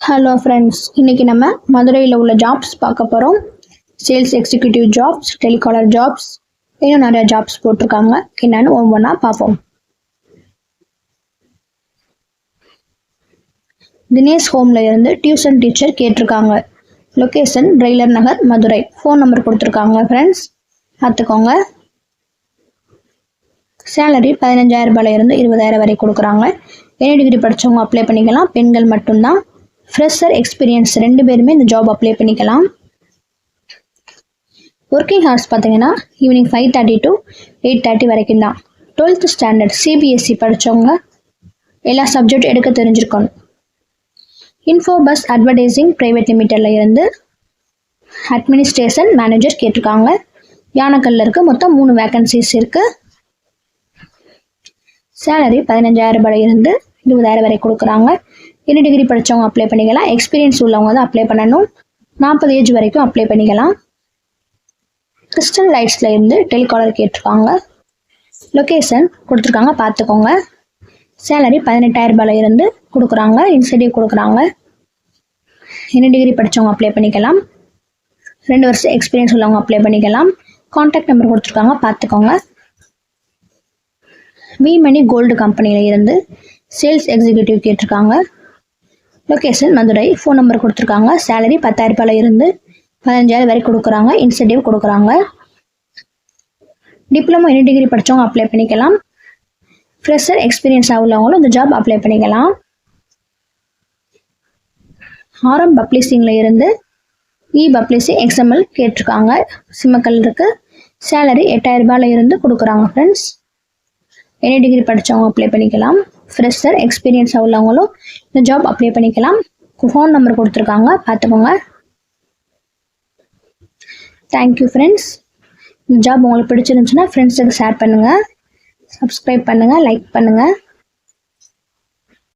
Hello friends, இன்றைக்கி நம்ம மதுரையில் உள்ள ஜாப்ஸ் பார்க்க போகிறோம். Sales executive jobs, telecaller jobs, இன்னும் நிறையா ஜாப்ஸ் போட்டிருக்காங்க. என்னன்னு ஒவ்வொன்றா பார்ப்போம். தினேஷ் ஹோமில் இருந்து டியூஷன் டீச்சர் கேட்டிருக்காங்க. லொக்கேஷன் ரெய்லர் நகர், மதுரை. ஃபோன் நம்பர் கொடுத்துருக்காங்க ஃப்ரெண்ட்ஸ், பார்த்துக்கோங்க. சேலரி 15,000 ரூபாயிலிருந்து 20,000 வரை கொடுக்குறாங்க. என்ன டிகிரி படித்தவங்க அப்ளை பண்ணிக்கலாம், பெண்கள் மட்டும்தான். ஃப்ரெஷர், எக்ஸ்பீரியன்ஸ் 2 பேருமே இந்த ஜாப் அப்ளை பண்ணிக்கலாம். ஒர்க்கிங் ஹவர்ஸ் பார்த்தீங்கன்னா ஈவினிங் 5:30 to 8:30 வரைக்கும் தான். 12th ஸ்டாண்டர்ட் CBSE படித்தவங்க எல்லா சப்ஜெக்ட் எடுக்க தெரிஞ்சிருக்கணும். இன்ஃபோ பஸ் அட்வர்டைசிங் பிரைவேட் லிமிட்டடில் இருந்து அட்மினிஸ்ட்ரேஷன் மேனேஜர் கேட்டிருக்காங்க. யானக்கல்ல இருக்குது. மொத்தம் 3 வேக்கன்சிஸ் இருக்குது. சேலரி 15,000 ரூபாயிலிருந்து 20,000 வரை கொடுக்குறாங்க. என்ன டிகிரி படித்தவங்க அப்ளை பண்ணிக்கலாம், எக்ஸ்பீரியன்ஸ் உள்ளவங்க தான் அப்ளை பண்ணணும். 40 ஏஜ் வரைக்கும் அப்ளை பண்ணிக்கலாம். கிறிஸ்டல் லைட்ஸில் இருந்து டெலிகாலர் கேட்டிருக்காங்க. லொக்கேஷன் கொடுத்துருக்காங்க, பார்த்துக்கோங்க. சேலரி 18,000 ரூபாயிலிருந்து கொடுக்குறாங்க. இன்சென்டிவ் கொடுக்குறாங்க. என்ன டிகிரி படித்தவங்க அப்ளை பண்ணிக்கலாம், 2 வருஷம் எக்ஸ்பீரியன்ஸ் உள்ளவங்க அப்ளை பண்ணிக்கலாம். கான்டாக்ட் நம்பர் கொடுத்துருக்காங்க, பார்த்துக்கோங்க. V-Money கோல்டு கம்பெனியில் இருந்து சேல்ஸ் எக்ஸிக்யூட்டிவ் கேட்டிருக்காங்க. லொக்கேஷன் மதுரை. ஃபோன் நம்பர் கொடுத்துருக்காங்க. சேலரி 10,000 ரூபாயிலிருந்து 15,000 வரை கொடுக்குறாங்க. இன்சென்டிவ் கொடுக்குறாங்க. டிப்ளமோ என்ன டிகிரி படித்தவங்க அப்ளை பண்ணிக்கலாம். ஃப்ரெஷர், எக்ஸ்பீரியன்ஸாக உள்ளவங்களும் இந்த ஜாப் அப்ளை பண்ணிக்கலாம். RM பப்ளிஷிங்கில் இருந்து பப்ளிஷிங் XML கேட்டிருக்காங்க. சிம்மக்கல் இருக்குது. சேலரி 8,000 ரூபாயிலிருந்து கொடுக்குறாங்க ஃப்ரெண்ட்ஸ். என்ன டிகிரி படித்தவங்க அப்ளை பண்ணிக்கலாம். ஃப்ரெஷர், எக்ஸ்பீரியன்ஸாக உள்ளவங்களும் இந்த ஜாப் அப்ளை பண்ணிக்கலாம். ஃபோன் நம்பர் கொடுத்துருக்காங்க, பார்த்துக்கோங்க. Thank you friends. இந்த ஜாப் உங்களுக்கு பிடிச்சிருந்துச்சுன்னா ஃப்ரெண்ட்ஸுக்கு ஷேர் பண்ணுங்கள், சப்ஸ்கிரைப் பண்ணுங்கள், லைக் பண்ணுங்கள்.